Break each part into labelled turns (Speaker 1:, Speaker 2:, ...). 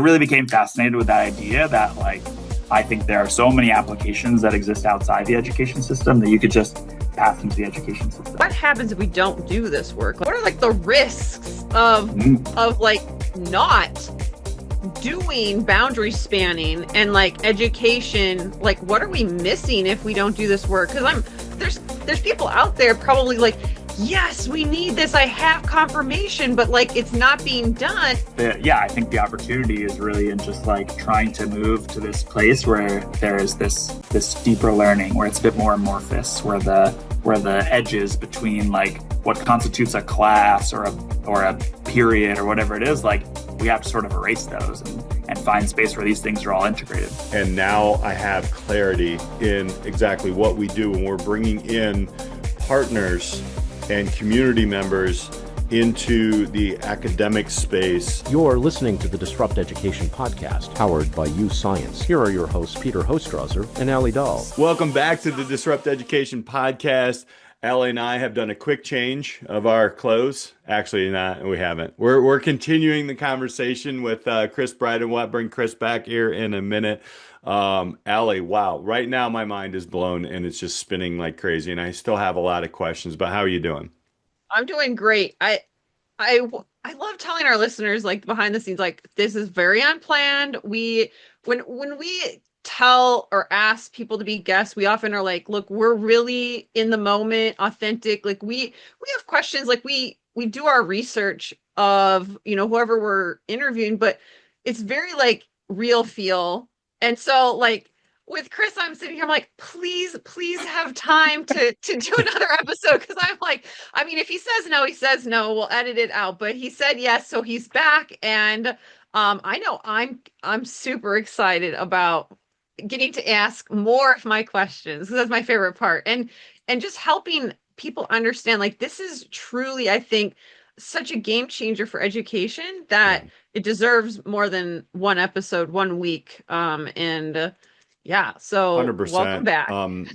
Speaker 1: really became fascinated with that idea that like, I think there are so many applications that exist outside the education system that you could just path into the education system.
Speaker 2: What happens if we don't do this work? What are like the risks of like not doing boundary spanning and like education? Like, what are we missing if we don't do this work? Because there's people out there probably like, yes, we need this. I have confirmation, but like it's not being done.
Speaker 1: Yeah, I think the opportunity is really in just like trying to move to this place where there is this deeper learning, where it's a bit more amorphous, where the edges between like what constitutes a class or a period or whatever it is, like we have to sort of erase those and find space where these things are all integrated.
Speaker 3: And now I have clarity in exactly what we do when we're bringing in partners and community members into the academic space.
Speaker 4: You're listening to the Disrupt Education podcast, powered by UScience. Here are your hosts, Peter Hostrawser and Alli Dahl.
Speaker 3: Welcome back to the Disrupt Education podcast. Alli and I have done a quick change of our clothes. Actually, not, we haven't. We're continuing the conversation with Chris Brida. We'll bring Chris back here in a minute. Alli, wow. Right now my mind is blown and it's just spinning like crazy. And I still have a lot of questions, but how are you doing?
Speaker 2: I'm doing great. I love telling our listeners like behind the scenes, like this is very unplanned. When we tell or ask people to be guests, we often are like, look, we're really in the moment, authentic. Like we have questions, like we do our research of, whoever we're interviewing, but it's very like real feel. And so like with Chris, I'm sitting here, I'm like, please have time to do another episode. Cause I'm like, I mean, if he says no, he says no, we'll edit it out, but he said yes. So he's back. And I know I'm super excited about getting to ask more of my questions. That's my favorite part. And just helping people understand, like, this is truly, I think, such a game changer for education that it deserves more than one episode, 1 week. Yeah, so
Speaker 3: 100%.
Speaker 2: Welcome back.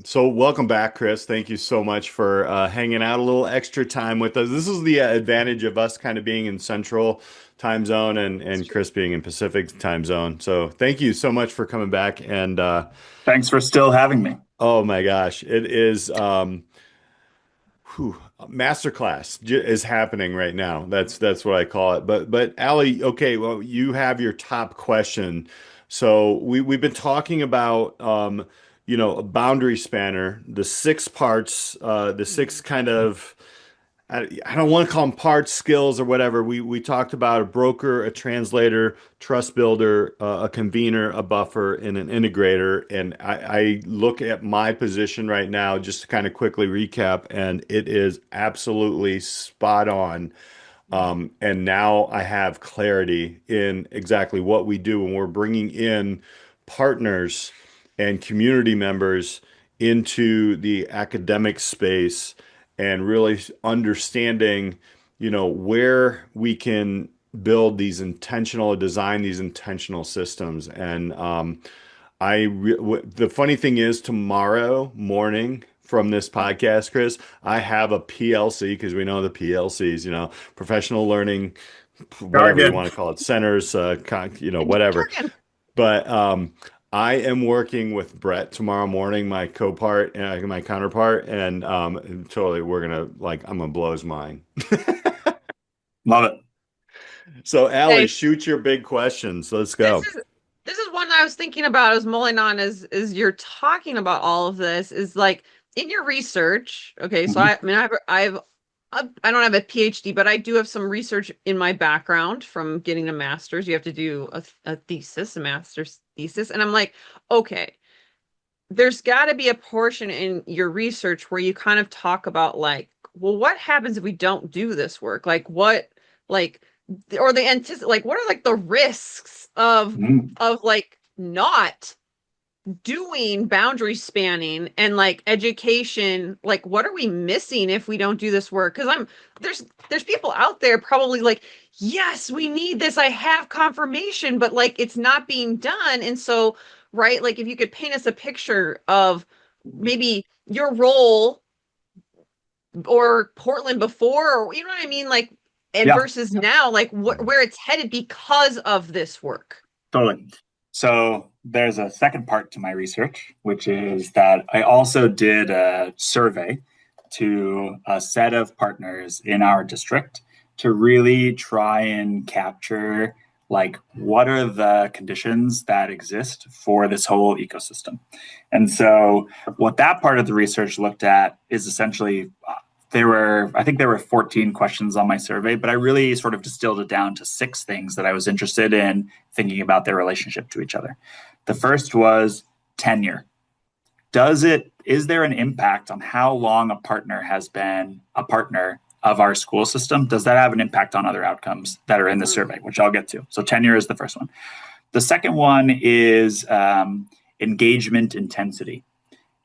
Speaker 3: So welcome back, Chris. Thank you so much for hanging out a little extra time with us. This is the advantage of us kind of being in Central time zone and Chris being in Pacific time zone. So thank you so much for coming back. And
Speaker 1: thanks for still having me.
Speaker 3: Oh my gosh, it is masterclass is happening right now. That's what I call it. But Alli, okay, well, you have your top question. So we've been talking about a boundary spanner, the 6 parts, the 6 kind of, I don't want to call them parts, skills, or whatever. We talked about a broker, a translator, trust builder, a convener, a buffer, and an integrator. And I look at my position right now, just to kind of quickly recap, and it is absolutely spot on. And now I have clarity in exactly what we do when we're bringing in partners and community members into the academic space and really understanding, where we can build these design these intentional systems. And the funny thing is, tomorrow morning from this podcast, Chris, I have a PLC, because we know the PLCs, professional learning, whatever you want to call it, centers, whatever. But I am working with Brett tomorrow morning, my counterpart, and totally I'm gonna blow his mind.
Speaker 1: Love it.
Speaker 3: So Alli, shoot your big questions. Let's go.
Speaker 2: This is one I was thinking about. I was mulling on as you're talking about all of this. Is like in your research. Okay, so I don't have a PhD, but I do have some research in my background from getting a master's. You have to do a thesis, a master's thesis. And I'm like, okay, there's got to be a portion in your research where you kind of talk about like, well, what happens if we don't do this work? Like what, like, or the like, what are like the risks of like not doing boundary spanning and like education? Like what are we missing if we don't do this work? Because there's people out there probably like, yes, we need this, I have confirmation, but like it's not being done. And so, right, like if you could paint us a picture of maybe your role or Portland before, or what I mean, like, and versus now, like where it's headed because of this work.
Speaker 1: Totally. So there's a second part to my research, which is that I also did a survey to a set of partners in our district to really try and capture like what are the conditions that exist for this whole ecosystem. And so what that part of the research looked at is essentially I think there were 14 questions on my survey, but I really sort of distilled it down to 6 things that I was interested in thinking about their relationship to each other. The first was tenure. Is there an impact on how long a partner has been a partner of our school system? Does that have an impact on other outcomes that are in the survey, which I'll get to? So tenure is the first one. The second one is engagement intensity.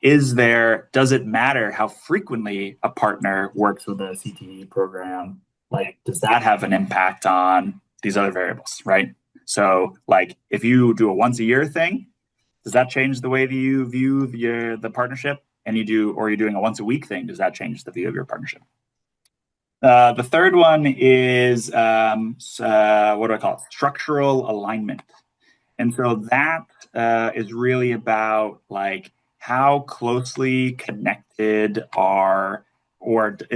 Speaker 1: Does it matter how frequently a partner works with a CTE program? Like, does that have an impact on these other variables, right? So like if you do a once a year thing, does that change the way that you view the partnership? Or you're doing a once a week thing, does that change the view of your partnership? The third one is, what do I call it? Structural alignment. And so that is really about like, how closely connected is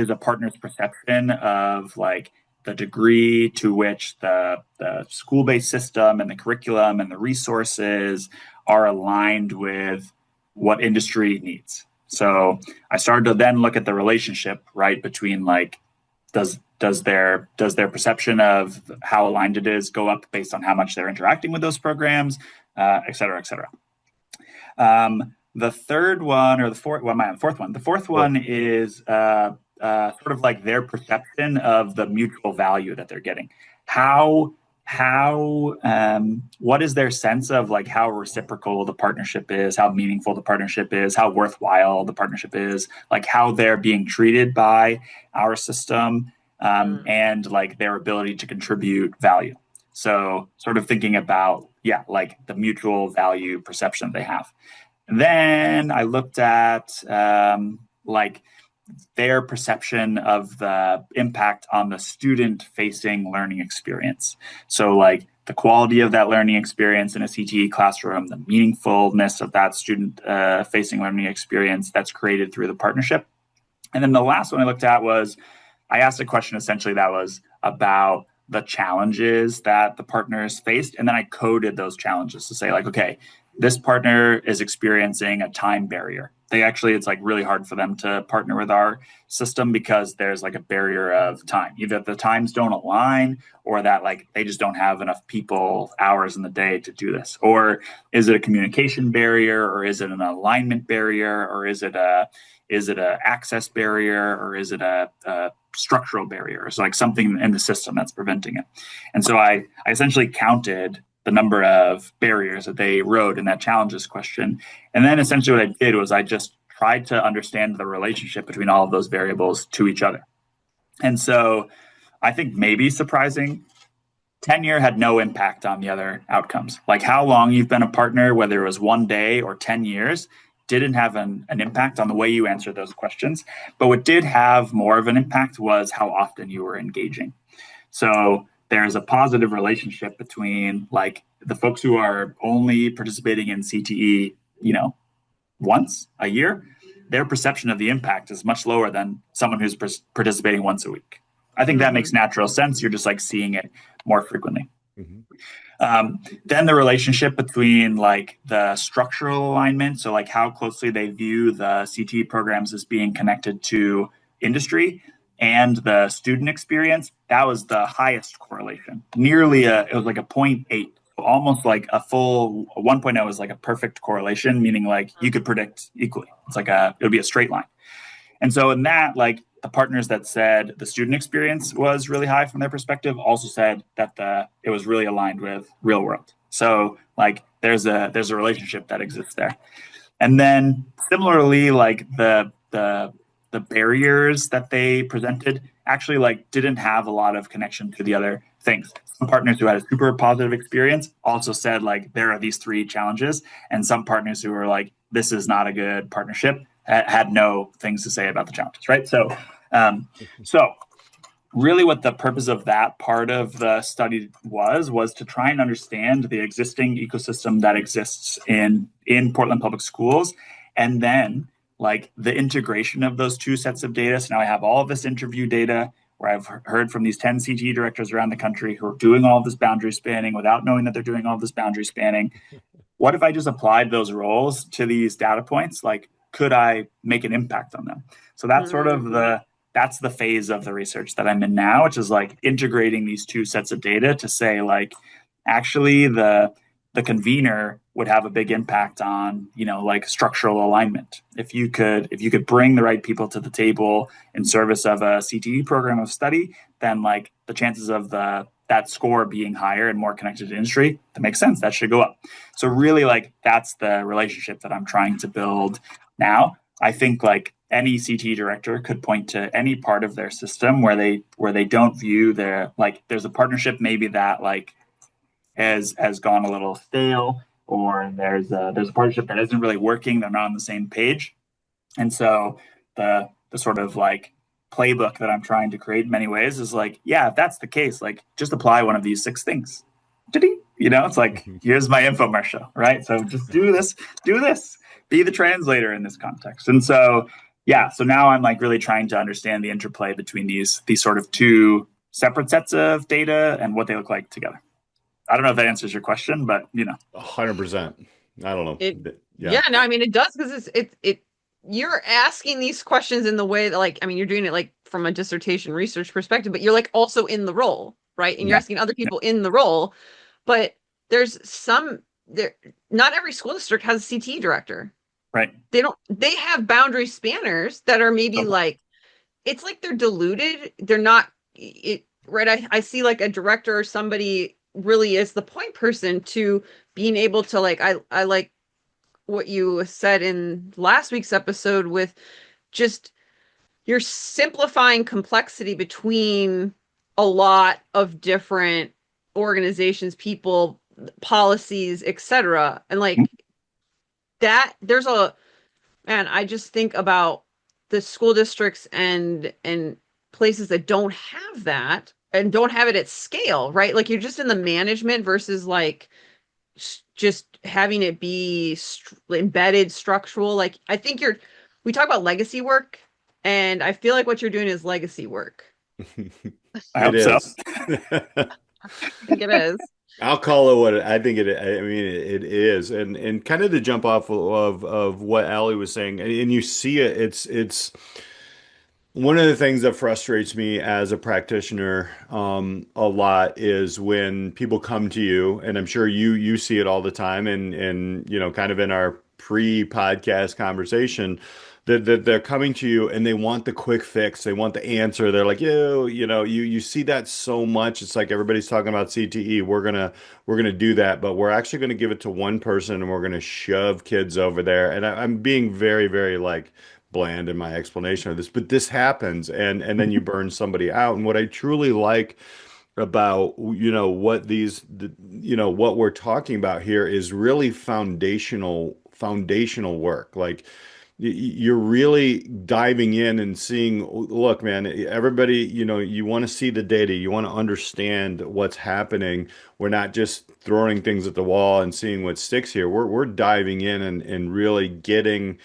Speaker 1: a partner's perception of like the degree to which the school-based system and the curriculum and the resources are aligned with what industry needs. So I started to then look at the relationship, right, between like, does their perception of how aligned it is go up based on how much they're interacting with those programs, et cetera, et cetera. The third one, or the fourth one. The fourth one is sort of like their perception of the mutual value that they're getting. What is their sense of like how reciprocal the partnership is, how meaningful the partnership is, how worthwhile the partnership is, like how they're being treated by our system, and like their ability to contribute value. So sort of thinking about, like the mutual value perception they have. And then I looked at like their perception of the impact on the student-facing learning experience. So like the quality of that learning experience in a CTE classroom, the meaningfulness of that student-facing learning experience that's created through the partnership. And then the last one I looked at was, I asked a question essentially that was about the challenges that the partners faced. And then I coded those challenges to say like, okay, this partner is experiencing a time barrier. It's like really hard for them to partner with our system because there's like a barrier of time. Either the times don't align or that like they just don't have enough people hours in the day to do this. Or is it a communication barrier, or is it an alignment barrier, or is it a access barrier, or is it a structural barrier? So like something in the system that's preventing it. And so I essentially counted the number of barriers that they wrote in that challenges question. And then essentially what I did was I just tried to understand the relationship between all of those variables to each other. And so I think maybe surprising, tenure had no impact on the other outcomes. Like how long you've been a partner, whether it was 1 day or 10 years, didn't have an impact on the way you answered those questions. But what did have more of an impact was how often you were engaging. So there's a positive relationship between like the folks who are only participating in CTE, once a year, their perception of the impact is much lower than someone who's participating once a week. I think that makes natural sense. You're just like seeing it more frequently. Then the relationship between like the structural alignment, so like how closely they view the CTE programs as being connected to industry, and the student experience, that was the highest correlation. It was like a 0.8, almost like a full 1.0 is like a perfect correlation, meaning like you could predict equally. It's like it would be a straight line. And so in that, like the partners that said the student experience was really high from their perspective also said that it was really aligned with real world. So like there's a relationship that exists there. And then similarly, like the barriers that they presented actually like didn't have a lot of connection to the other things. Some partners who had a super positive experience also said like there are these 3 challenges, and some partners who were like this is not a good partnership had no things to say about the challenges, right? So really what the purpose of that part of the study was to try and understand the existing ecosystem that exists in Portland Public Schools, and then like the integration of those two sets of data. So now I have all of this interview data where I've heard from these 10 CTE directors around the country who are doing all of this boundary spanning without knowing that they're doing all of this boundary spanning. What if I just applied those roles to these data points? Like, could I make an impact on them? So that's sort of that's the phase of the research that I'm in now, which is like integrating these two sets of data to say, like, actually the convener would have a big impact on, like structural alignment. If you could bring the right people to the table in service of a CTE program of study, then like the chances of that score being higher and more connected to industry, that makes sense. That should go up. So really, like, that's the relationship that I'm trying to build now. I think like any CTE director could point to any part of their system where they don't view their, like, there's a partnership maybe that like has gone a little stale, or there's a partnership that isn't really working. They're not on the same page. And so the sort of like playbook that I'm trying to create in many ways is like, yeah, if that's the case, like just apply one of these 6 things. It's like, here's my infomercial, right? So just do this, be the translator in this context. And so, yeah, so now I'm like really trying to understand the interplay between these sort of two separate sets of data and what they look like together. I don't know if that answers your question, but
Speaker 3: 100%. I don't know.
Speaker 2: Yeah, no, I mean it does, because it you're asking these questions in the way that, like, I mean, you're doing it like from a dissertation research perspective, but you're like also in the role, right? And you're asking other people in the role, but not every school district has a CTE director.
Speaker 1: Right.
Speaker 2: They have boundary spanners that are maybe like, it's like they're diluted. They're not right. I see like a director or somebody really is the point person to being able to, like, I like what you said in last week's episode with just you're simplifying complexity between a lot of different organizations, people, policies, etc. And like that, I just think about the school districts and places that don't have that and don't have it at scale, right? Like you're just in the management versus like just having it be embedded structural. Like I think we talk about legacy work, and I feel like what you're doing is legacy work.
Speaker 1: I hope so.
Speaker 2: I think it is.
Speaker 3: I'll call it what I think it. I mean, it is, and kind of to jump off of what Alli was saying, and you see it. It's one of the things that frustrates me as a practitioner a lot is when people come to you, and I'm sure you see it all the time, and kind of in our pre-podcast conversation, that they're coming to you and they want the quick fix, they want the answer. They're like, you see that so much. It's like everybody's talking about CTE. We're gonna do that, but we're actually gonna give it to one person and we're gonna shove kids over there. And I'm being very, very like bland in my explanation of this, but this happens, and then you burn somebody out. And what I truly like about what what we're talking about here is really foundational work. Like you're really diving in and seeing, look, man, everybody, you want to see the data, you want to understand what's happening. We're not just throwing things at the wall and seeing what sticks here. We're diving in and really getting.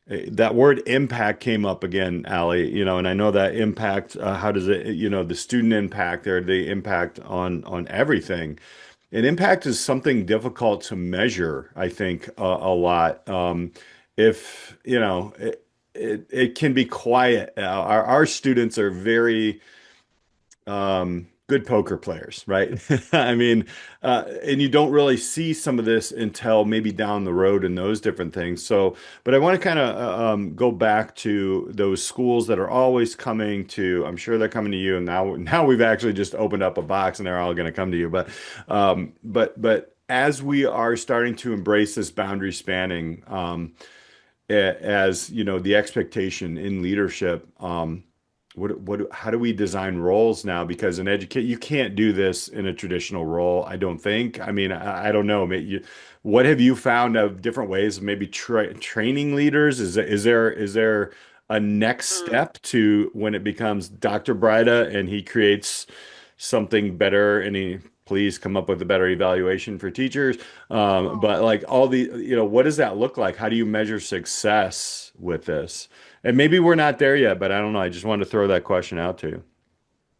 Speaker 3: That word impact came up again, Alli, and I know that impact, how does it, the student impact or the impact on everything. And impact is something difficult to measure, I think, a lot. If, it can be quiet. Our students are very good poker players, right? I mean, and you don't really see some of this until maybe down the road and those different things. So, but I want to kind of go back to those schools that are always coming to, I'm sure they're coming to you, and now we've actually just opened up a box and they're all going to come to you. But as we are starting to embrace this boundary spanning, as the expectation in leadership, how do we design roles now? Because in you can't do this in a traditional role, I don't think. I mean, I don't know. What have you found of different ways of maybe training leaders? Is there a next step to when it becomes Dr. Brida and he creates something better and he please come up with a better evaluation for teachers. But like all the, what does that look like? How do you measure success with this? And maybe we're not there yet, but I don't know. I just wanted to throw that question out to you.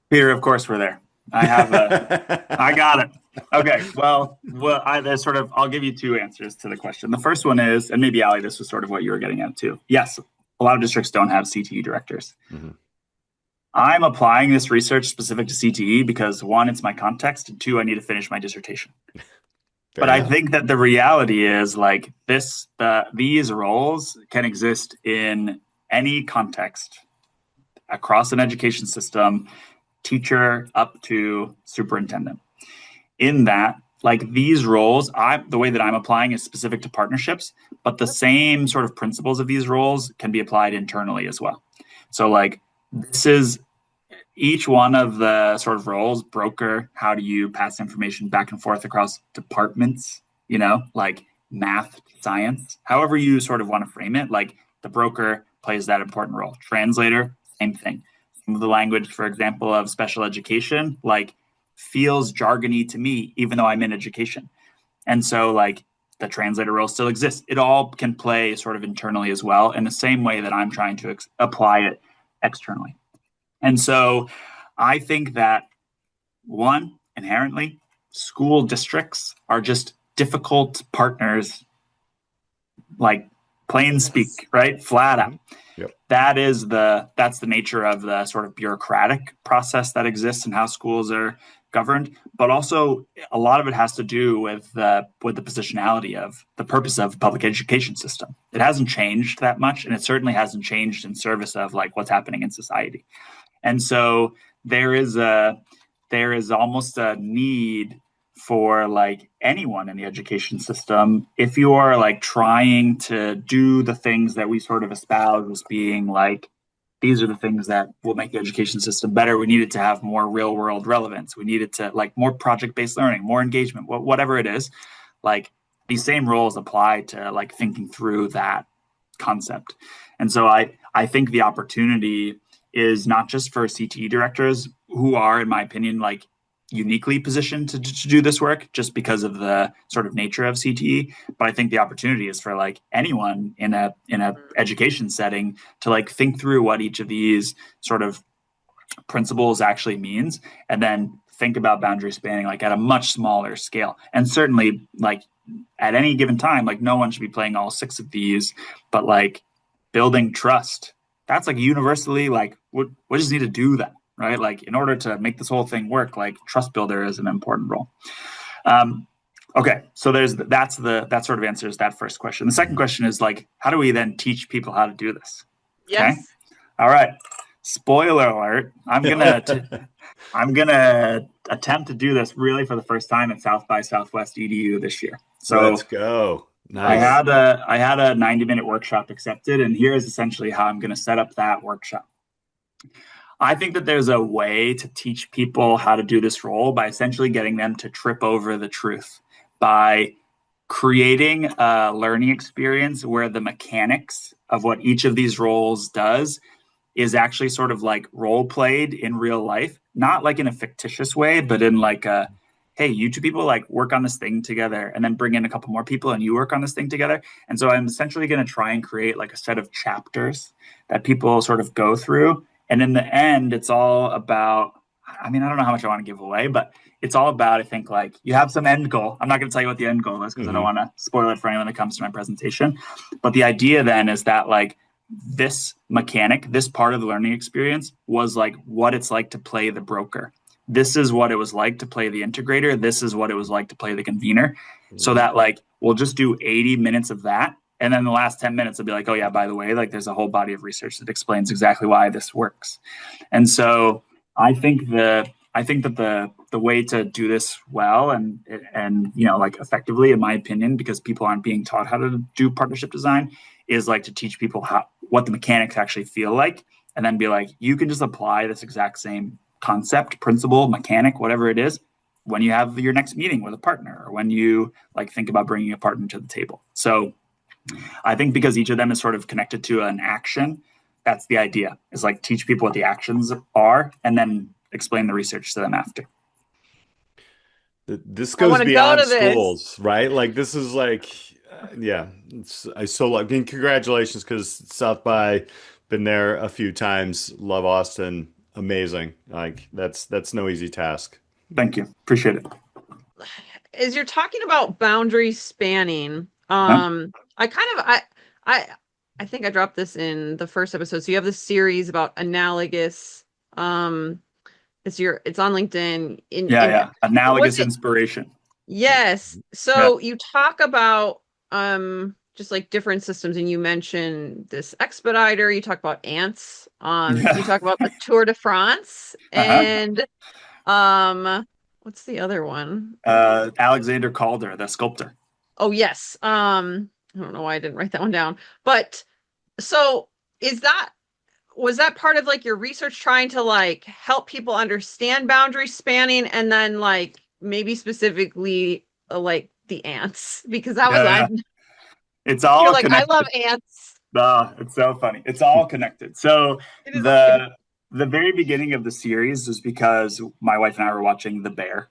Speaker 1: Peter, of course we're there. I got it. Okay. Well, I'll give you two answers to the question. The first one is, and maybe Alli, this was sort of what you were getting at too. Yes, a lot of districts don't have CTE directors. Mm-hmm. I'm applying this research specific to CTE because one, it's my context, and two, I need to finish my dissertation. But I think that the reality is like these roles can exist in any context across an education system, teacher up to superintendent. In that, like these roles, the way that I'm applying is specific to partnerships, but the same sort of principles of these roles can be applied internally as well. So like this is each one of the sort of roles, broker, how do you pass information back and forth across departments, like math, science, however you sort of want to frame it, like the broker plays that important role. Translator, same thing. Some of the language, for example, of special education, like feels jargony to me, even though I'm in education. And so like the translator role still exists. It all can play sort of internally as well in the same way that I'm trying to apply it externally. And so I think that one, inherently, school districts are just difficult partners, like plain speak, right? Flat out. Yep. That's the nature of the sort of bureaucratic process that exists and how schools are governed. But also a lot of it has to do with the positionality of the purpose of public education system. It hasn't changed that much, and it certainly hasn't changed in service of like what's happening in society. And so there is almost a need for like anyone in the education system, if you are like trying to do the things that we sort of espouse as being like, these are the things that will make the education system better. We need it to have more real world relevance. We need it to like more project-based learning, more engagement, whatever it is. Like these same roles apply to like thinking through that concept. And so I think the opportunity is not just for CTE directors who are, in my opinion, like uniquely positioned to do this work just because of the sort of nature of CTE. But I think the opportunity is for like anyone in a education setting to like think through what each of these sort of principles actually means, and then think about boundary spanning like at a much smaller scale. And certainly like at any given time, like no one should be playing all 6 of these, but like building trust, that's like universally like we just need to do that, right? Like in order to make this whole thing work, like trust builder is an important role. Okay, so that sort of answers that first question. The second question is like, how do we then teach people how to do this?
Speaker 2: Yes.
Speaker 1: Okay? All right. Spoiler alert. I'm gonna attempt to do this really for the first time at South by Southwest EDU this year. So
Speaker 3: let's go. Nice.
Speaker 1: I had a 90-minute workshop accepted, and here is essentially how I'm going to set up that workshop. I think that there's a way to teach people how to do this role by essentially getting them to trip over the truth, by creating a learning experience where the mechanics of what each of these roles does is actually sort of like role played in real life, not like in a fictitious way, but in like a, hey, you two people like work on this thing together, and then bring in a couple more people and you work on this thing together. And so I'm essentially going to try and create like a set of chapters that people sort of go through. And in the end, it's all about, I mean, I don't know how much I want to give away, but it's all about, I think, like you have some end goal. I'm not going to tell you what the end goal is because I don't want to spoil it for anyone that comes to my presentation. But the idea then is that like this mechanic, this part of the learning experience was like what it's like to play the broker. This is what it was like to play the integrator. This is what it was like to play the convener. So that like, we'll just do 80 minutes of that. And then the last 10 minutes will be like, oh yeah, by the way, like there's a whole body of research that explains exactly why this works. And so I think that the way to do this well and like effectively, in my opinion, because people aren't being taught how to do partnership design, is like to teach people what the mechanics actually feel like, and then be like, you can just apply this exact same concept, principle, mechanic, whatever it is, when you have your next meeting with a partner, or when you like think about bringing a partner to the table. So I think because each of them is sort of connected to an action, That's the idea, is like teach people what the actions are and then explain the research to them after.
Speaker 3: This
Speaker 2: I want
Speaker 3: goes
Speaker 2: to go
Speaker 3: beyond
Speaker 2: to this.
Speaker 3: schools, right? Like this is like, yeah, I so like, I mean, congratulations, because South by, been there a few times, love Austin, amazing. Like that's no easy task.
Speaker 1: Thank you. Appreciate it.
Speaker 2: As you're talking about boundary spanning,
Speaker 1: Huh?
Speaker 2: I think I dropped this in the first episode. So you have this series about analogous. It's on LinkedIn.
Speaker 1: Yeah.
Speaker 2: What's
Speaker 1: Analogous
Speaker 2: it?
Speaker 1: inspiration.
Speaker 2: Yes.
Speaker 1: Yeah.
Speaker 2: So you talk about just like different systems, and you mentioned this expediter. You talk about ants. You talk about the Tour de France,
Speaker 1: Uh-huh.
Speaker 2: and what's the other one?
Speaker 1: Alexander Calder, the sculptor.
Speaker 2: Oh yes. I don't know why I didn't write that one down. But so was that part of like your research, trying to like help people understand boundary spanning, and then like maybe specifically like the ants, because that was
Speaker 1: Yeah. It's
Speaker 2: you're
Speaker 1: all
Speaker 2: like, I love
Speaker 1: connected.
Speaker 2: ants.
Speaker 1: It's so funny. It's all connected. So
Speaker 2: It is all connected.
Speaker 1: the very beginning of the series was because my wife and I were watching The Bear,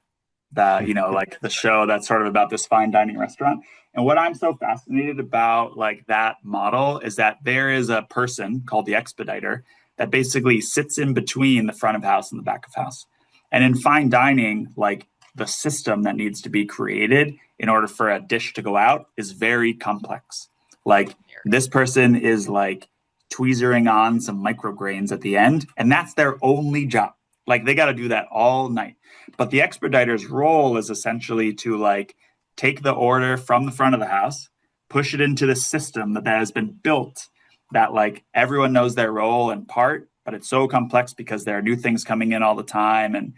Speaker 1: like the show that's sort of about this fine dining restaurant. And what I'm so fascinated about like that model is that there is a person called the expediter that basically sits in between the front of house and the back of house. And in fine dining, like the system that needs to be created in order for a dish to go out is very complex. Like this person is like tweezering on some micrograins at the end, and that's their only job. Like they got to do that all night. But the expediter's role is essentially to like take the order from the front of the house, push it into the system that has been built, that like everyone knows their role and part, but it's so complex because there are new things coming in all the time. And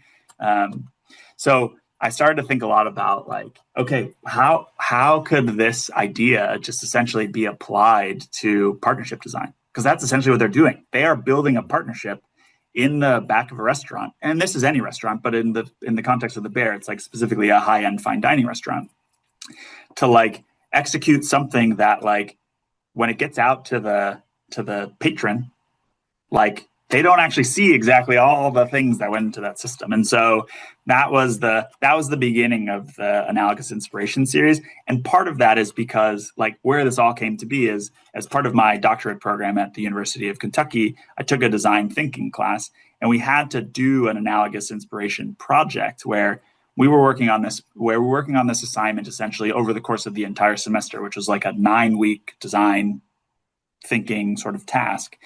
Speaker 1: so I started to think a lot about like, okay, how could this idea just essentially be applied to partnership design? Because that's essentially what they're doing. They are building a partnership in the back of a restaurant. And this is any restaurant, but in the context of the Bear, it's like specifically a high-end fine dining restaurant, to like execute something that like when it gets out to the patron, like they don't actually see exactly all the things that went into that system. And so that was the beginning of the Analogous Inspiration series. And part of that is because like where this all came to be is as part of my doctorate program at the University of Kentucky, I took a design thinking class, and we had to do an analogous inspiration project where we were working on this assignment essentially over the course of the entire semester, which was like a 9-week design thinking sort of task.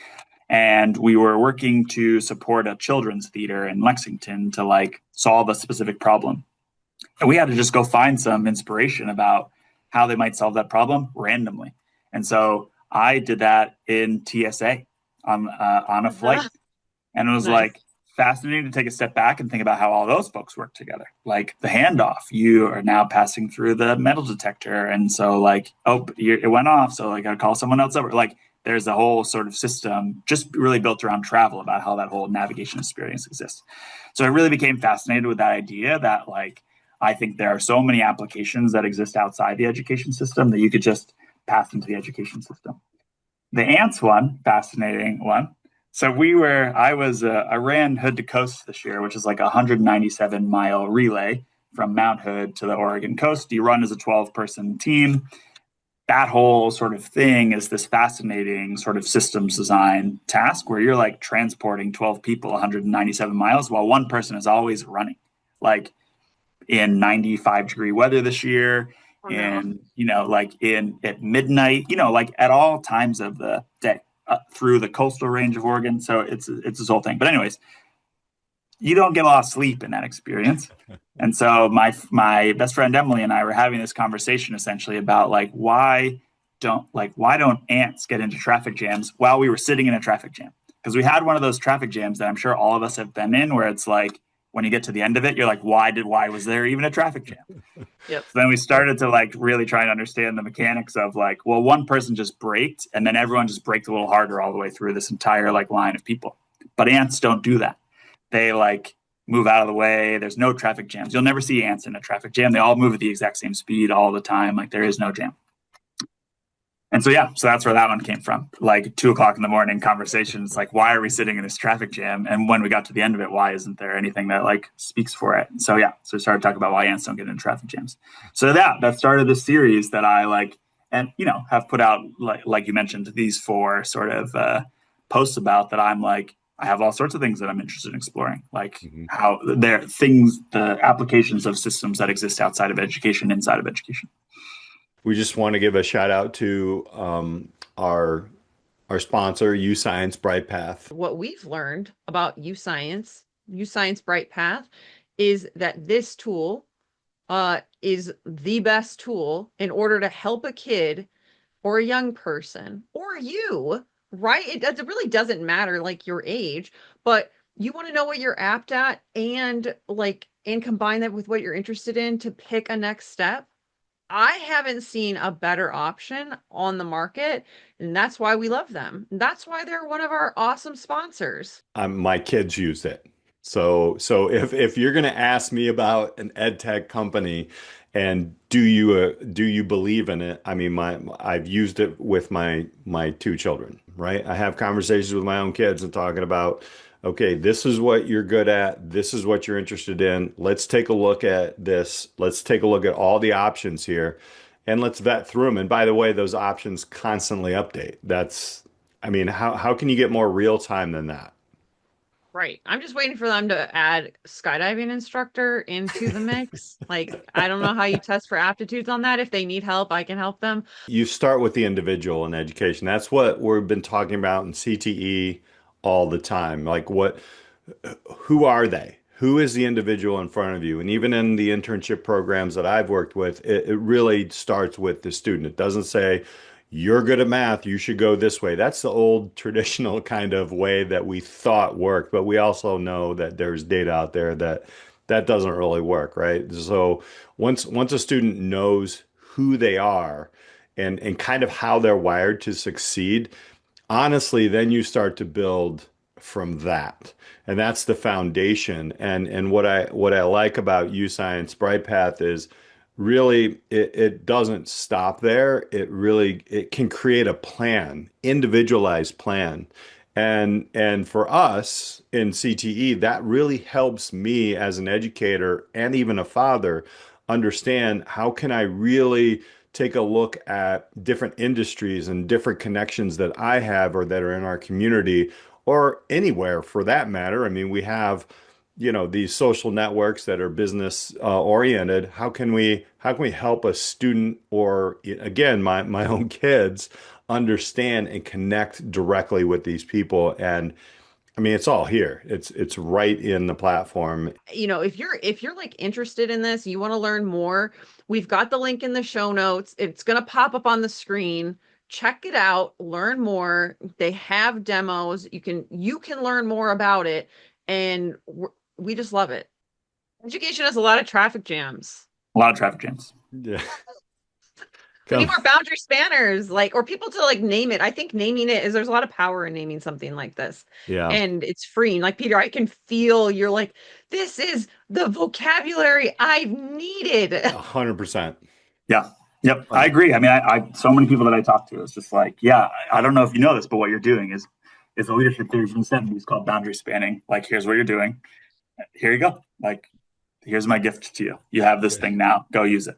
Speaker 1: And we were working to support a children's theater in Lexington to like solve a specific problem. And we had to just go find some inspiration about how they might solve that problem randomly. And so I did that in TSA on a flight. And it was like fascinating to take a step back and think about how all those folks work together. Like the handoff, you are now passing through the metal detector. And so like, it went off. So like I call someone else over. Like there's a whole sort of system just really built around travel about how that whole navigation experience exists. So I really became fascinated with that idea that like, I think there are so many applications that exist outside the education system that you could just pass into the education system. The ants one, fascinating one. So I ran Hood to Coast this year, which is like a 197-mile relay from Mount Hood to the Oregon coast. You run as a 12-person team. That whole sort of thing is this fascinating sort of systems design task where you're like transporting 12 people 197 miles while one person is always running, like in 95-degree weather this year, and like at midnight, like at all times of the day through the coastal range of Oregon. So it's this whole thing. But anyways, you don't get a lot of sleep in that experience. And so my best friend Emily and I were having this conversation essentially about like why don't ants get into traffic jams while we were sitting in a traffic jam? Because we had one of those traffic jams that I'm sure all of us have been in, where it's like when you get to the end of it, you're like, why was there even a traffic jam?
Speaker 2: Yep.
Speaker 1: So then we started to like really try and understand the mechanics of like, well, one person just braked and then everyone just braked a little harder all the way through this entire like line of people. But ants don't do that. They like move out of the way. There's no traffic jams. You'll never see ants in a traffic jam. They all move at the exact same speed all the time. Like there is no jam. And so, yeah, so that's where that one came from. Like 2 o'clock in the morning conversations, like, why are we sitting in this traffic jam? And when we got to the end of it, why isn't there anything that like speaks for it? So, yeah, so we started talking about why ants don't get into traffic jams. So that started this series that I like, and, have put out, like you mentioned, these 4 sort of posts about that. I'm like, I have all sorts of things that I'm interested in exploring, like how there are things, the applications of systems that exist outside of education, inside of education.
Speaker 3: We just want to give a shout out to our sponsor, UScience BrightPath.
Speaker 2: What we've learned about UScience BrightPath, is that this tool is the best tool in order to help a kid or a young person or you, right? It really doesn't matter like your age, but you want to know what you're apt at and combine that with what you're interested in to pick a next step. I haven't seen a better option on the market, and that's why we love them. That's why they're one of our awesome sponsors.
Speaker 3: My kids use it. So if you're going to ask me about an ed tech company and do you believe in it? I mean, I've used it with my 2 children, right? I have conversations with my own kids and talking about, okay, this is what you're good at. This is what you're interested in. Let's take a look at this. Let's take a look at all the options here and let's vet through them. And by the way, those options constantly update. How can you get more real time than that?
Speaker 2: Right. I'm just waiting for them to add skydiving instructor into the mix. Like, I don't know how you test for aptitudes on that. If they need help, I can help them.
Speaker 3: You start with the individual in education. That's what we've been talking about in CTE all the time. Like, who are they? Who is the individual in front of you? And even in the internship programs that I've worked with, it really starts with the student. It doesn't say, you're good at math, you should go this way. That's the old traditional kind of way that we thought worked, but we also know that there's data out there that doesn't really work, right? So once a student knows who they are and kind of how they're wired to succeed, honestly, then you start to build from that. And that's the foundation. And what I like about UScience BrightPath is really it doesn't stop there. It can create a plan, individualized plan. And for us in CTE, that really helps me as an educator and even a father understand how can I really take a look at different industries and different connections that I have or that are in our community or anywhere for that matter. I mean, we have these social networks that are business oriented. How can we help a student or again my own kids understand and connect directly with these people? And I mean, it's all here. It's right in the platform.
Speaker 2: If you're like interested in this, you want to learn more, we've got the link in the show notes. It's going to pop up on the screen. Check it out, learn more. They have demos. You can learn more about it, and we just love it. Education has a lot of traffic jams.
Speaker 1: A lot of traffic jams.
Speaker 3: Yeah.
Speaker 2: We need more boundary spanners, or people to name it. I think naming it there's a lot of power in naming something like this.
Speaker 3: Yeah.
Speaker 2: And it's freeing. Like, Peter, I can feel you're like, this is the vocabulary I've needed.
Speaker 3: 100%.
Speaker 1: Yeah. Yep. I agree. I mean, I so many people that I talk to, it's just like, yeah, I don't know if you know this, but what you're doing is a leadership theory from the 70s called boundary spanning. Like, here's what you're doing. Here you go. Like, here's my gift to you. You have this thing now. Go use it.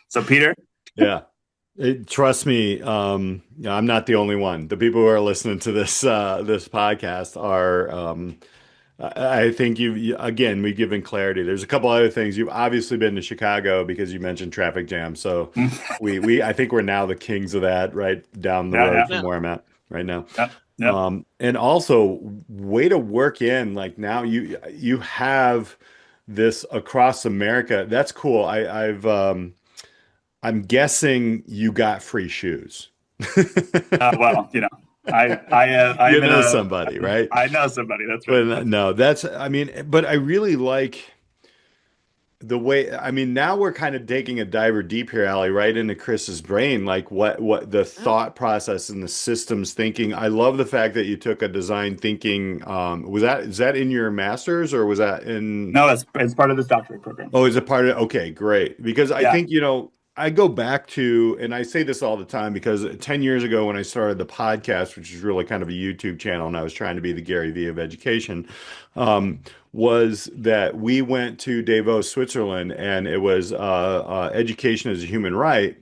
Speaker 1: So, Peter.
Speaker 3: Yeah. Trust me, I'm not the only one. The people who are listening to this podcast are, I think again, we've given clarity. There's a couple other things. You've obviously been to Chicago because you mentioned traffic jams. So I think we're now the kings of that, right down the road from where I'm at right now.
Speaker 1: Yep.
Speaker 3: And also way to work in, like, now you have this across America. That's cool. I'm guessing you got free shoes.
Speaker 1: Well, I
Speaker 3: know somebody, right?
Speaker 1: I know somebody. That's right.
Speaker 3: But no, but I really like the way, now we're kind of taking a diver deep here, Alli, right into Chris's brain, like what the thought process and the systems thinking. I love the fact that you took a design thinking. Is that in your master's or was that in?
Speaker 1: No, it's part of this doctorate program.
Speaker 3: Oh, is it part of? Okay, great. Because I think, I go back to, and I say this all the time because 10 years ago when I started the podcast, which is really kind of a YouTube channel, and I was trying to be the Gary Vee of education, was that we went to Davos, Switzerland, and it was education as a human right,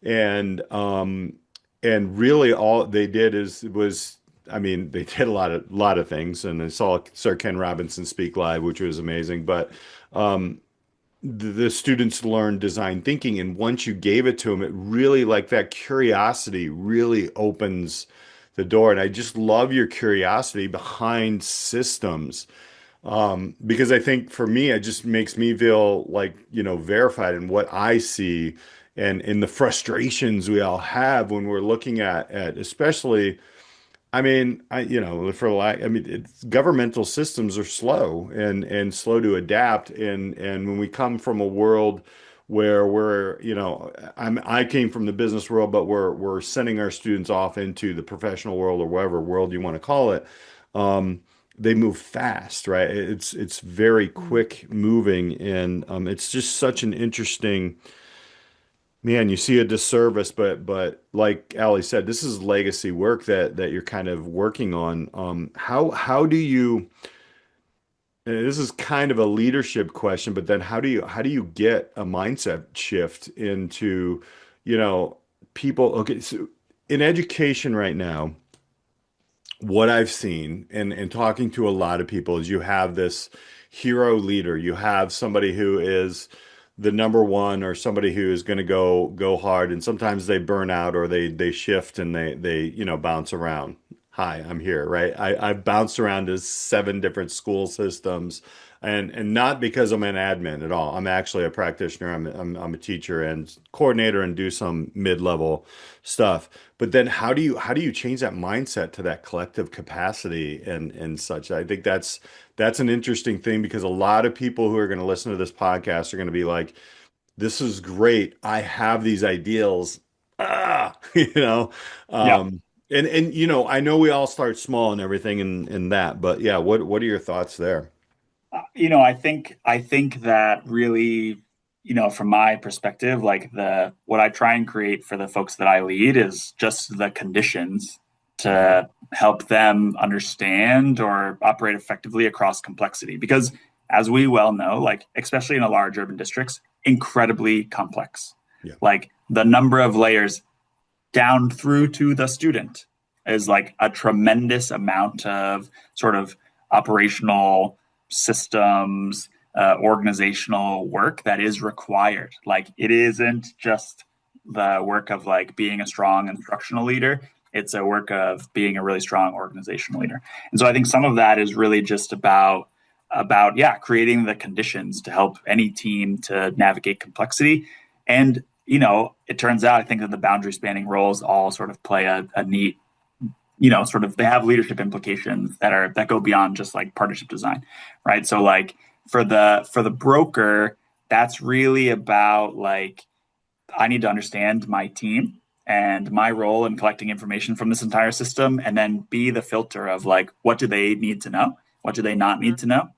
Speaker 3: and really all they did was. I mean, they did a lot of things, and I saw Sir Ken Robinson speak live, which was amazing. But the students learned design thinking, and once you gave it to them, it really like that curiosity really opens the door. And I just love your curiosity behind systems, because I think for me, it just makes me feel like, verified in what I see and in the frustrations we all have when we're looking at especially. I mean, it's governmental systems are slow and slow to adapt. And when we come from a world where I came from the business world, but we're sending our students off into the professional world or whatever world you want to call it. They move fast, right? It's very quick moving, and it's just such an interesting. Man, you see a disservice, but like Ali said, this is legacy work that you're kind of working on. How do you? And this is kind of a leadership question, but then how do you get a mindset shift into, people? Okay, so in education right now, what I've seen and talking to a lot of people is you have this hero leader. You have somebody who is the number one, or somebody who is going to go hard, and sometimes they burn out, or they shift, and they bounce around. Hi, I'm here, right? I've bounced around to 7 different school systems, and not because I'm an admin at all. I'm actually a practitioner. I'm a teacher and coordinator and do some mid-level stuff. But then how do you change that mindset to that collective capacity and such? I think that's an interesting thing, because a lot of people who are going to listen to this podcast are going to be like, this is great. I have these ideals. you know.
Speaker 1: Yeah.
Speaker 3: And I know we all start small and everything in that, but yeah, what are your thoughts there?
Speaker 1: I think that really, from my perspective, like what I try and create for the folks that I lead is just the conditions to help them understand or operate effectively across complexity. Because as we well know, like especially in a large urban districts, incredibly complex.
Speaker 3: Yeah.
Speaker 1: Like the number of layers down through to the student is like a tremendous amount of sort of operational systems, organizational work that is required. Like it isn't just the work of like being a strong instructional leader. It's a work of being a really strong organizational leader. And so I think some of that is really just about creating the conditions to help any team to navigate complexity. And it turns out, I think that the boundary spanning roles all sort of play a neat, sort of, they have leadership implications that go beyond just like partnership design, right? So like for the broker, that's really about like, I need to understand my team and my role in collecting information from this entire system, and then be the filter of like, what do they need to know? What do they not need to know?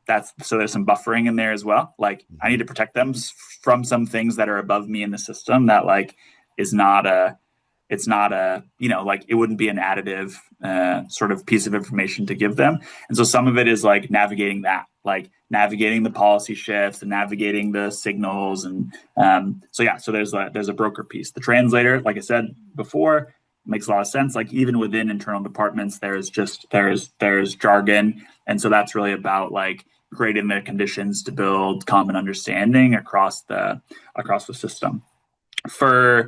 Speaker 1: So there's some buffering in there as well. Like I need to protect them from some things that are above me in the system that like it's not a, like it wouldn't be an additive sort of piece of information to give them. And so some of it is like navigating that, like navigating the policy shifts and navigating the signals. And so there's a broker piece. The translator, like I said before, makes a lot of sense. Like even within internal departments, there's jargon. And so that's really about like creating the conditions to build common understanding across the system. For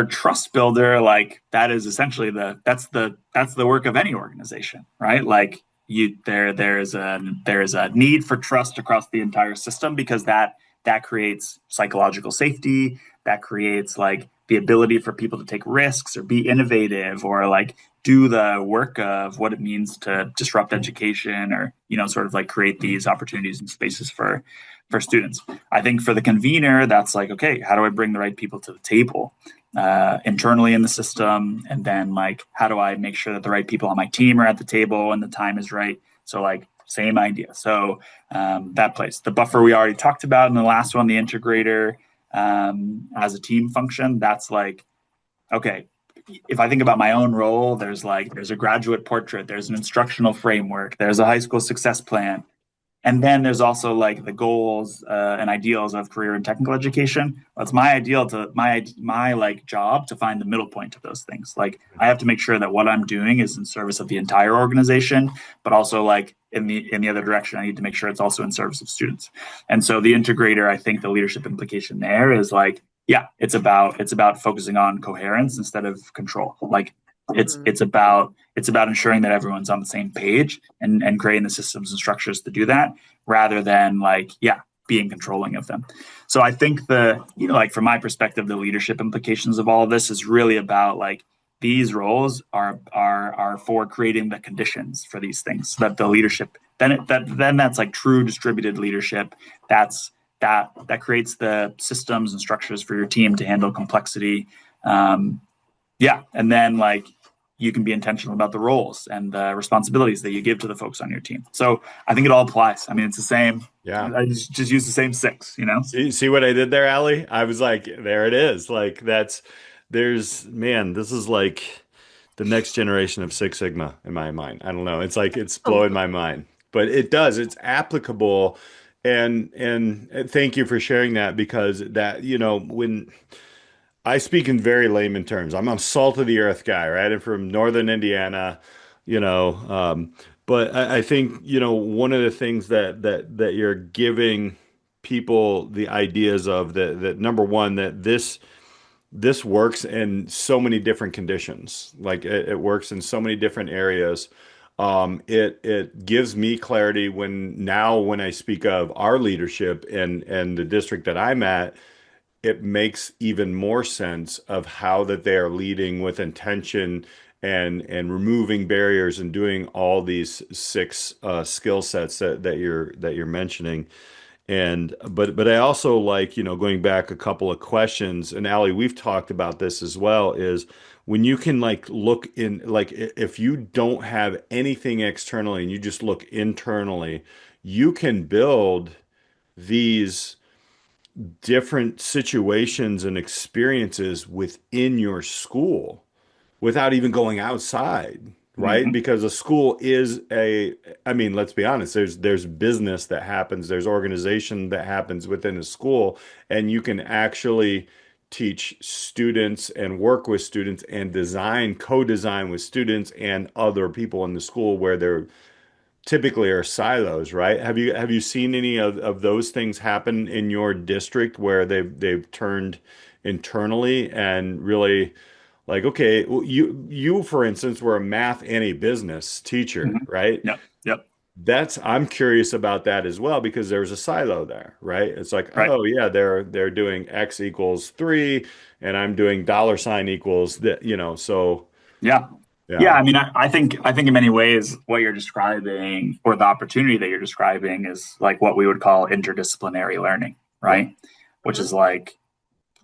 Speaker 1: trust builder, like that is essentially that's the work of any organization, right? Like there's a need for trust across the entire system, because that creates psychological safety, that creates like the ability for people to take risks or be innovative or like do the work of what it means to disrupt education, or sort of like create these opportunities and spaces for students. I think for the convener, that's like, okay, how do I bring the right people to the table internally in the system? And then like, how do I make sure that the right people on my team are at the table and the time is right? So like same idea. So that place, the buffer we already talked about in the last one, the integrator, as a team function, that's like, okay, if I think about my own role, there's a graduate portrait, there's an instructional framework, there's a high school success plan. And then there's also like the goals and ideals of career and technical education. It's my ideal to my like job to find the middle point of those things. Like I have to make sure that what I'm doing is in service of the entire organization, but also like in the other direction, I need to make sure it's also in service of students. And so the integrator, I think the leadership implication there is like, yeah, it's about focusing on coherence instead of control. Like it's about ensuring that everyone's on the same page and creating the systems and structures to do that, rather than like, yeah, being controlling of them. So I think like from my perspective, the leadership implications of all of this is really about like these roles are for creating the conditions for these things, so that the leadership then that's like true distributed leadership. That creates the systems and structures for your team to handle complexity. Yeah. And then like you can be intentional about the roles and the responsibilities that you give to the folks on your team. So I think it all applies. I mean, it's the same.
Speaker 3: Yeah.
Speaker 1: I just use the same 6, you know?
Speaker 3: See what I did there, Alli? I was like, there it is. Like this is like the next generation of Six Sigma in my mind. I don't know. It's like, it's blowing my mind, but it's applicable. And thank you for sharing that, because that, when I speak in very layman terms. I'm a salt of the earth guy, right? I'm from northern Indiana, but I think, one of the things that you're giving people the ideas of that number one, that this works in so many different conditions. Like it works in so many different areas. It gives me clarity when I speak of our leadership and the district that I'm at. It makes even more sense of how that they are leading with intention and removing barriers and doing all these 6 skill sets that you're mentioning. But I also like, going back a couple of questions, and Alli, we've talked about this as well, is when you can like look in, like if you don't have anything externally and you just look internally, you can build these different situations and experiences within your school without even going outside, right? Because a school is let's be honest, there's business that happens, there's organization that happens within a school, and you can actually teach students and work with students and co-design with students and other people in the school where they're typically are silos, right? Have you seen any of those things happen in your district where they've turned internally and really like, okay, well, you for instance were a math and a business teacher, right?
Speaker 1: Yep.
Speaker 3: I'm curious about that as well, because there's a silo there, right? It's like,
Speaker 1: Right.
Speaker 3: oh yeah, they're doing X equals 3 and I'm doing $ equals that, so
Speaker 1: Yeah. Yeah, I mean, I think in many ways what you're describing, or the opportunity that you're describing, is like what we would call interdisciplinary learning, right? Which is like,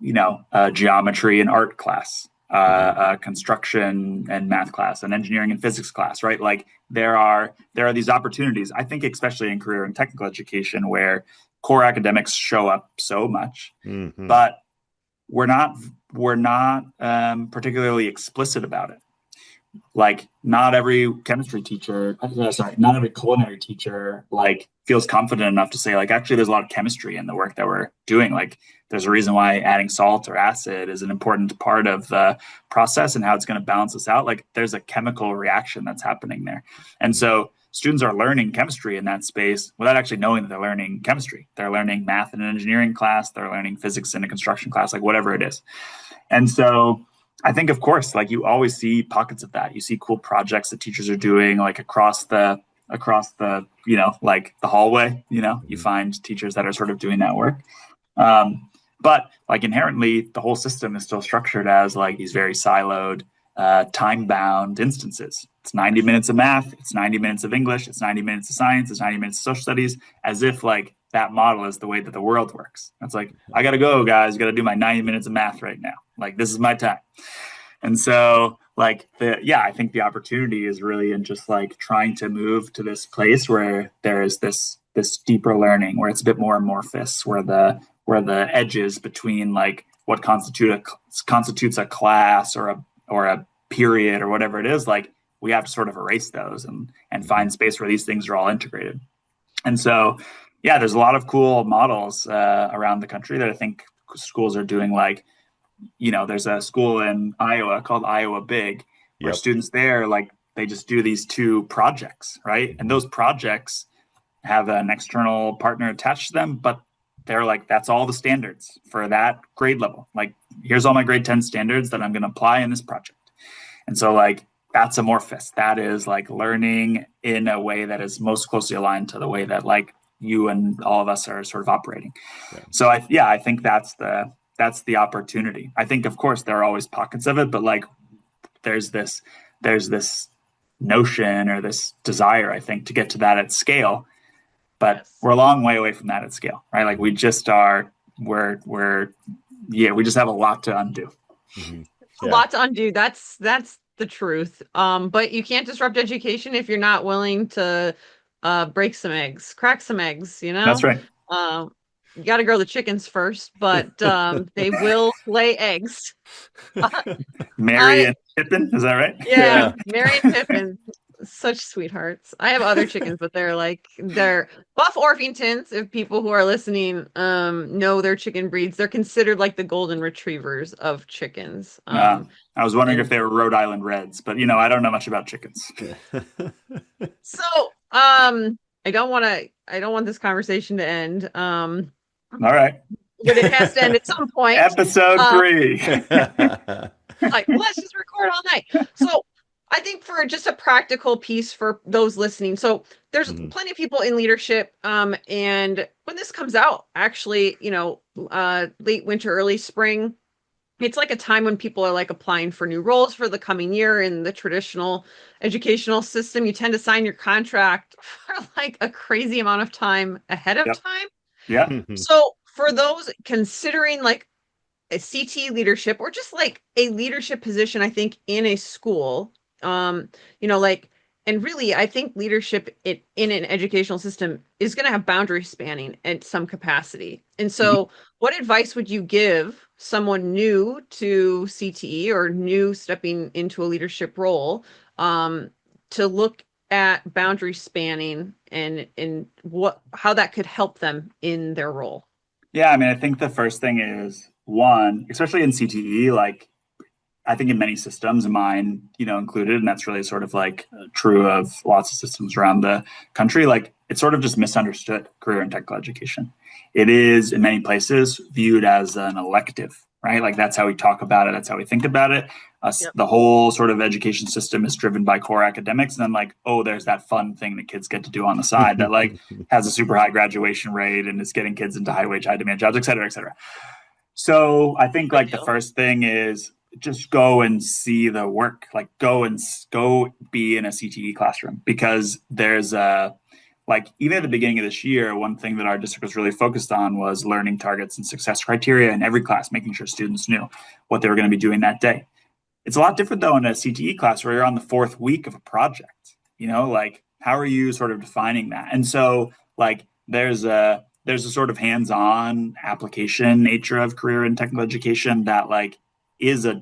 Speaker 1: a geometry and art class, a construction and math class, an engineering and physics class, right? Like there are these opportunities, I think, especially in career and technical education, where core academics show up so much, but we're not particularly explicit about it. Like not every not every culinary teacher like feels confident enough to say like, actually there's a lot of chemistry in the work that we're doing. Like there's a reason why adding salt or acid is an important part of the process and how it's going to balance us out. Like there's a chemical reaction that's happening there. And so students are learning chemistry in that space without actually knowing that they're learning chemistry. They're learning math in an engineering class, they're learning physics in a construction class, like whatever it is. And so I think, of course, like you always see pockets of that. You see cool projects that teachers are doing, like across the, like the hallway, you find teachers that are sort of doing that work. But like inherently, the whole system is still structured as like these very siloed, time-bound instances. It's 90 minutes of math, it's 90 minutes of English, it's 90 minutes of science, it's 90 minutes of social studies, as if like that model is the way that the world works. It's like, I got to go, guys. Got to do my 90 minutes of math right now. Like, this is my time. And so, like, I think the opportunity is really in just like trying to move to this place where there is this deeper learning, where it's a bit more amorphous, where the edges between like what constitutes a class or a period or whatever it is, like we have to sort of erase those and find space where these things are all integrated. And so, yeah, there's a lot of cool models around the country that I think schools are doing. Like, there's a school in Iowa called Iowa Big, where students there, like, they just do these 2 projects, right? And those projects have an external partner attached to them, but they're like, that's all the standards for that grade level. Like, here's all my grade 10 standards that I'm going to apply in this project. And so, like, that's amorphous. That is like learning in a way that is most closely aligned to the way that like you and all of us are sort of operating. Yeah. So I think that's the opportunity. I think, of course, there are always pockets of it, but like there's this notion or this desire, I think, to get to that at scale. But we're a long way away from that at scale, right? Like we just are, we just have a lot to undo.
Speaker 3: Mm-hmm.
Speaker 2: A lot to undo. That's the truth. But you can't disrupt education if you're not willing to break some eggs, crack some eggs,
Speaker 1: That's right.
Speaker 2: You got to grow the chickens first, but they will lay eggs.
Speaker 1: Mary and Pippin, is that right?
Speaker 2: Yeah, Mary and Pippin. Such sweethearts. I have other chickens, but they're Buff Orpingtons. If people who are listening know their chicken breeds, they're considered like the golden retrievers of chickens.
Speaker 1: I was wondering if they were Rhode Island Reds, but I don't know much about chickens.
Speaker 2: So I don't want this conversation to end.
Speaker 1: All right.
Speaker 2: But it has to end at some point.
Speaker 1: Episode 3.
Speaker 2: Like, let's just record all night. So I think for just a practical piece for those listening. So there's plenty of people in leadership. And when this comes out, actually, late winter, early spring, it's like a time when people are like applying for new roles for the coming year in the traditional educational system. You tend to sign your contract for like a crazy amount of time ahead of time.
Speaker 1: Yeah.
Speaker 3: Mm-hmm.
Speaker 2: So for those considering like a CTE leadership or just like a leadership position, I think in a school, and really, I think leadership in an educational system is going to have boundary spanning at some capacity. And so what advice would you give someone new to CTE or new stepping into a leadership role to look at boundary spanning and how that could help them in their role?
Speaker 1: Yeah, I mean, I think the first thing is, one, especially in CTE, like, I think in many systems, mine, included, and that's really sort of like true of lots of systems around the country, like it's sort of just misunderstood career and technical education. It is in many places viewed as an elective, right? Like that's how we talk about it. That's how we think about it. The whole sort of education system is driven by core academics. And then like, oh, there's that fun thing that kids get to do on the side that like has a super high graduation rate and is getting kids into high wage, high demand jobs, et cetera, et cetera. So I think like the first thing is just go and see the work, like go be in a CTE classroom, because there's even at the beginning of this year, one thing that our district was really focused on was learning targets and success criteria in every class, making sure students knew what they were going to be doing that day. It's a lot different though in a CTE class where you're on the 4th week of a project, like how are you sort of defining that? And so like there's a sort of hands-on application nature of career and technical education that like is a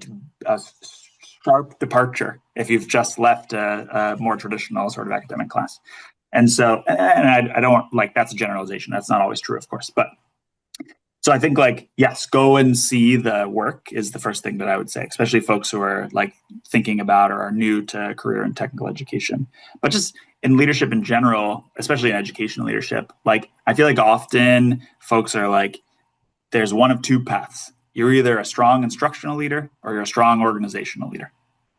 Speaker 1: sharp departure if you've just left a more traditional sort of academic class. And so, and I don't like, that's a generalization. That's not always true, of course. But so I think like, yes, go and see the work is the first thing that I would say, especially folks who are like thinking about or are new to career and technical education. But just in leadership in general, especially in educational leadership, like I feel like often folks are like, there's one of 2 paths. You're either a strong instructional leader or you're a strong organizational leader.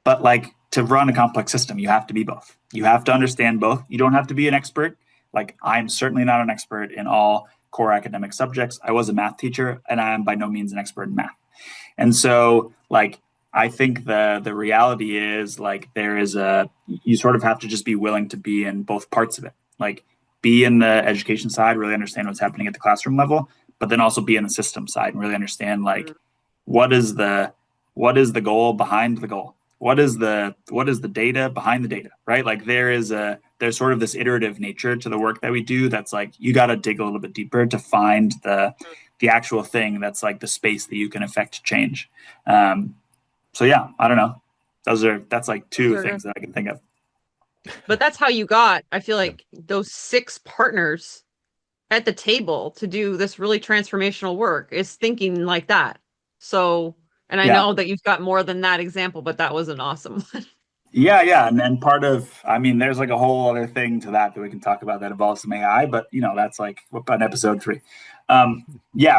Speaker 1: But like to run a complex system, you have to be both. You have to understand both. You don't have to be an expert. Like I'm certainly not an expert in all core academic subjects. I was a math teacher and I am by no means an expert in math. And so like, I think the reality is like you sort of have to just be willing to be in both parts of it. Like be in the education side, really understand what's happening at the classroom level, but then also be in the system side and really understand like what is the goal behind the goal? What is the data behind the data, right? Like there's sort of this iterative nature to the work that we do that's like you got to dig a little bit deeper to find the the actual thing that's like the space that you can affect change. So yeah, I don't know. That's like two things that I can think of.
Speaker 2: But that's how you got, I feel like, those 6 partners at the table to do this really transformational work, is thinking like that. So, and I know that you've got more than that example, but that was an awesome one.
Speaker 1: Yeah. And then there's like a whole other thing to that we can talk about that involves some AI, but that's like on episode 3.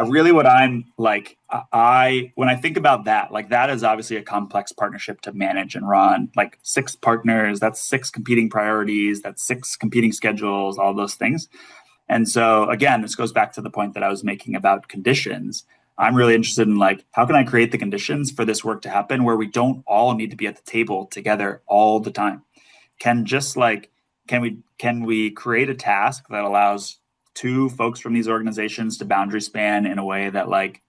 Speaker 1: Really what I'm like, when I think about that, like that is obviously a complex partnership to manage and run, like 6 partners, that's 6 competing priorities, that's 6 competing schedules, all those things. And so again, this goes back to the point that I was making about conditions. I'm really interested in like, how can I create the conditions for this work to happen where we don't all need to be at the table together all the time? Can we create a task that allows 2 folks from these organizations to boundary span in a way that like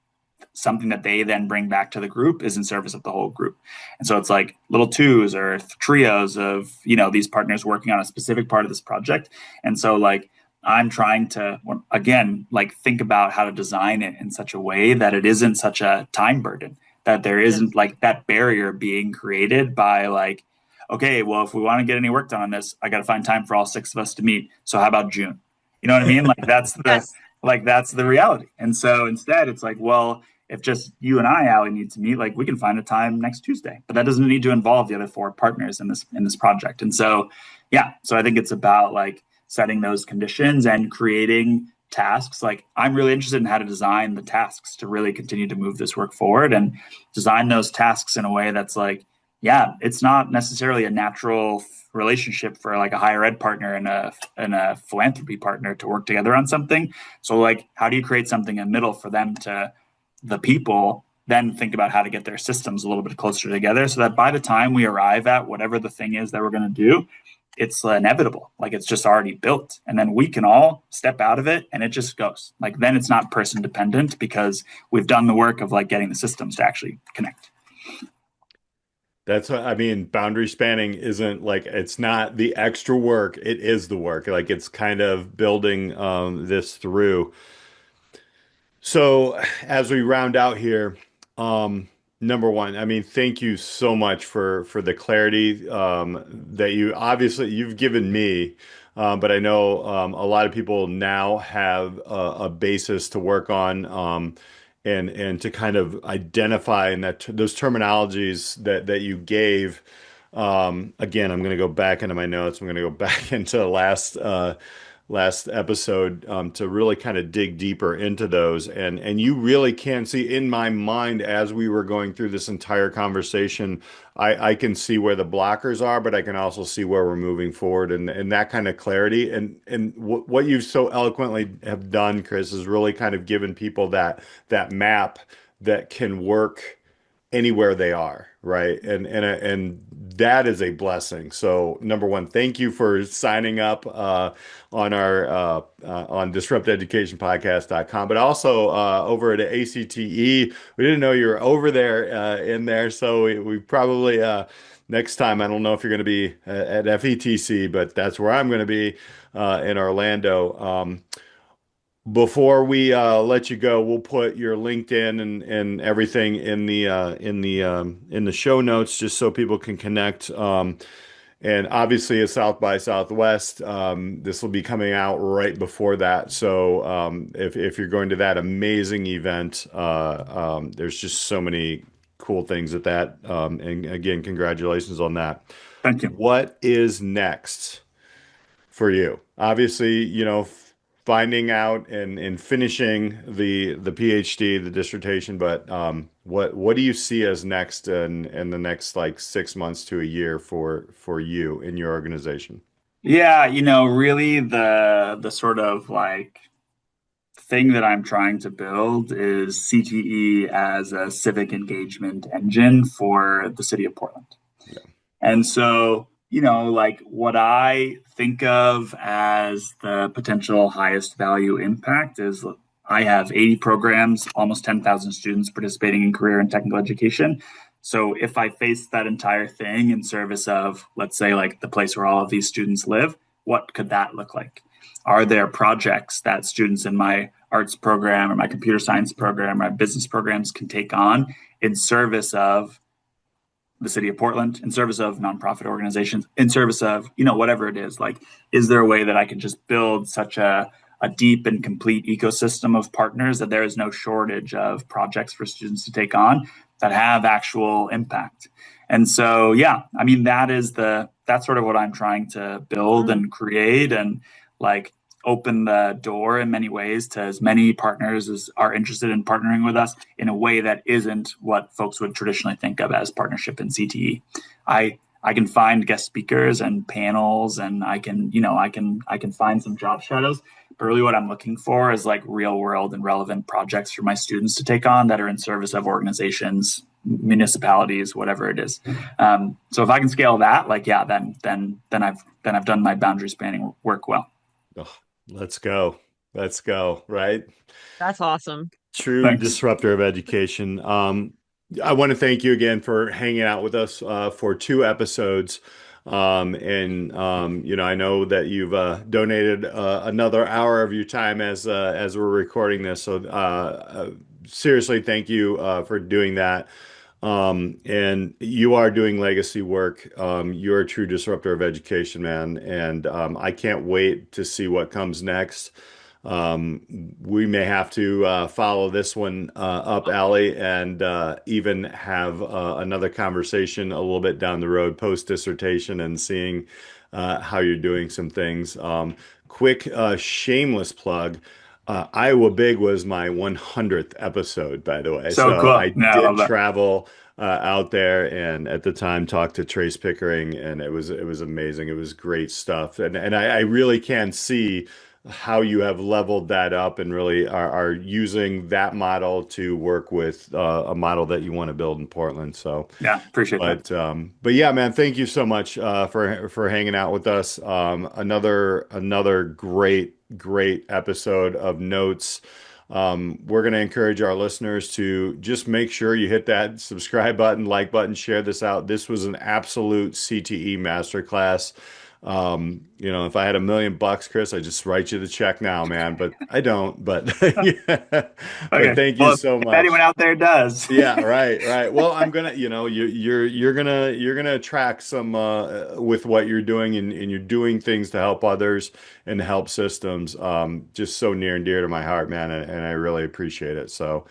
Speaker 1: something that they then bring back to the group is in service of the whole group? And so it's like little twos or trios of, these partners working on a specific part of this project. And so like, I'm trying to, again, like think about how to design it in such a way that it isn't such a time burden, that there isn't like that barrier being created by like, okay, well, if we want to get any work done on this, I got to find time for all 6 of us to meet. So how about June? You know what I mean? Like that's the reality. And so instead it's like, well, if just you and I, Alli, need to meet, like we can find a time next Tuesday, but that doesn't need to involve the other 4 partners in this project. And so, so I think it's about like setting those conditions and creating tasks. Like I'm really interested in how to design the tasks to really continue to move this work forward and design those tasks in a way that's like, it's not necessarily a natural relationship for like a higher ed partner and a philanthropy partner to work together on something. So like, how do you create something in the middle for them to, the people, then think about how to get their systems a little bit closer together so that by the time we arrive at whatever the thing is that we're going to do, it's inevitable. Like it's just already built. And then we can all step out of it and it just goes. Like then it's not person dependent because we've done the work of like getting the systems to actually connect.
Speaker 3: That's what I mean. Boundary spanning isn't like, it's not the extra work. It is the work. Like it's kind of building this through. So as we round out here, number one, I mean, thank you so much for the clarity that you've given me, but I know a lot of people now have a basis to work on and to kind of identify and those terminologies that you gave. Again, I'm going to go back into my notes. I'm going to go back into the last episode to really kind of dig deeper into those. And you really can see in my mind as we were going through this entire conversation, I can see where the blockers are, but I can also see where we're moving forward and that kind of clarity. And what you've so eloquently have done, Chris, is really kind of given people that map that can work anywhere they are, right? And that is a blessing. So number one, thank you for signing up on our on disrupteducationpodcast.com, but also over at ACTE. We didn't know you were over there in there, so we probably next time, I don't know if you're going to be at FETC, but that's where I'm going to be in Orlando. Before we let you go, we'll put your LinkedIn and everything in the show notes just so people can connect. And obviously, at South by Southwest, this will be coming out right before that. So if you're going to that amazing event, there's just so many cool things at that. And again, congratulations on that.
Speaker 1: Thank you.
Speaker 3: What is next for you? Obviously, finding out and finishing the PhD, the dissertation, but what do you see as next in the next like 6 months to a year for you in your organization?
Speaker 1: Yeah, really the sort of like thing that I'm trying to build is CTE as a civic engagement engine for the city of Portland. Yeah. And so like what I think of as the potential highest value impact is I have 80 programs, almost 10,000 students participating in career and technical education. So if I face that entire thing in service of, let's say, like the place where all of these students live, what could that look like? Are there projects that students in my arts program or my computer science program or my business programs can take on in service of the city of Portland, in service of nonprofit organizations, in service of, whatever it is. Like, is there a way that I can just build such a deep and complete ecosystem of partners that there is no shortage of projects for students to take on that have actual impact? And so, that's sort of what I'm trying to build and create, and like open the door in many ways to as many partners as are interested in partnering with us in a way that isn't what folks would traditionally think of as partnership in CTE. I can find guest speakers and panels, and I can find some job shadows. But really what I'm looking for is like real world and relevant projects for my students to take on that are in service of organizations, municipalities, whatever it is. So if I can scale that, then I've done my boundary spanning work well.
Speaker 3: Oh, let's go. Right.
Speaker 2: That's awesome.
Speaker 3: True. Thanks. Disruptor of education. I want to thank you again for hanging out with us for 2 episodes. I know that you've donated another hour of your time as we're recording this. So seriously, thank you for doing that. And you are doing legacy work. You're a true disruptor of education, man. And I can't wait to see what comes next. We may have to follow this one up, Alli, and even have another conversation a little bit down the road post dissertation and seeing how you're doing some things. Quick shameless plug. Iowa Big was my 100th episode, by the way.
Speaker 1: So cool.
Speaker 3: I did travel out there, and at the time talked to Trace Pickering, and it was amazing. It was great stuff, and I really can see how you have leveled that up and really are using that model to work with a model that you want to build in Portland. So
Speaker 1: yeah, appreciate that.
Speaker 3: But yeah, man, thank you so much for hanging out with us. Another great episode of Notes. We're going to encourage our listeners to just make sure you hit that subscribe button, like button, share this out. This was an absolute CTE masterclass. If I had $1 million, Chris, I'd just write you the check now, man, but I don't, but yeah.
Speaker 1: Okay.
Speaker 3: But thank you so much.
Speaker 1: If anyone out there does.
Speaker 3: Yeah, right. Well, I'm going to, you're going to attract some, with what you're doing, and you're doing things to help others and help systems, just so near and dear to my heart, man. And I really appreciate it. So,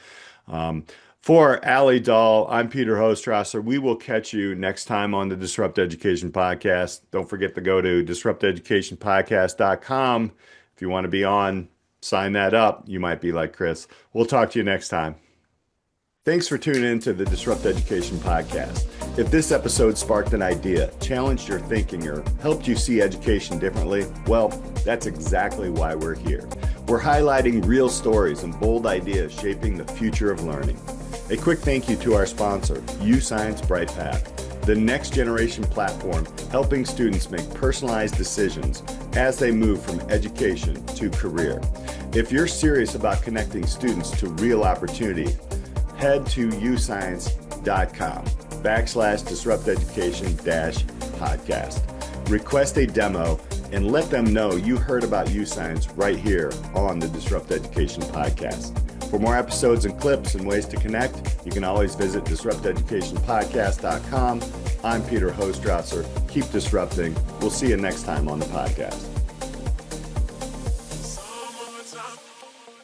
Speaker 3: for Alli Dahl, I'm Peter Hostrawser. We will catch you next time on the Disrupt Education Podcast. Don't forget to go to disrupteducationpodcast.com. If you want to be on, sign that up. You might be like Chris. We'll talk to you next time. Thanks for tuning in to the Disrupt Education Podcast. If this episode sparked an idea, challenged your thinking, or helped you see education differently, well, that's exactly why we're here. We're highlighting real stories and bold ideas shaping the future of learning. A quick thank you to our sponsor, UScience BrightPath, the next generation platform helping students make personalized decisions as they move from education to career. If you're serious about connecting students to real opportunity, head to uScience.com/disrupteducation-podcast. Request a demo and let them know you heard about UScience right here on the Disrupt Education Podcast. For more episodes and clips and ways to connect, you can always visit disrupteducationpodcast.com. I'm Peter Hostrawser. Keep disrupting. We'll see you next time on the podcast.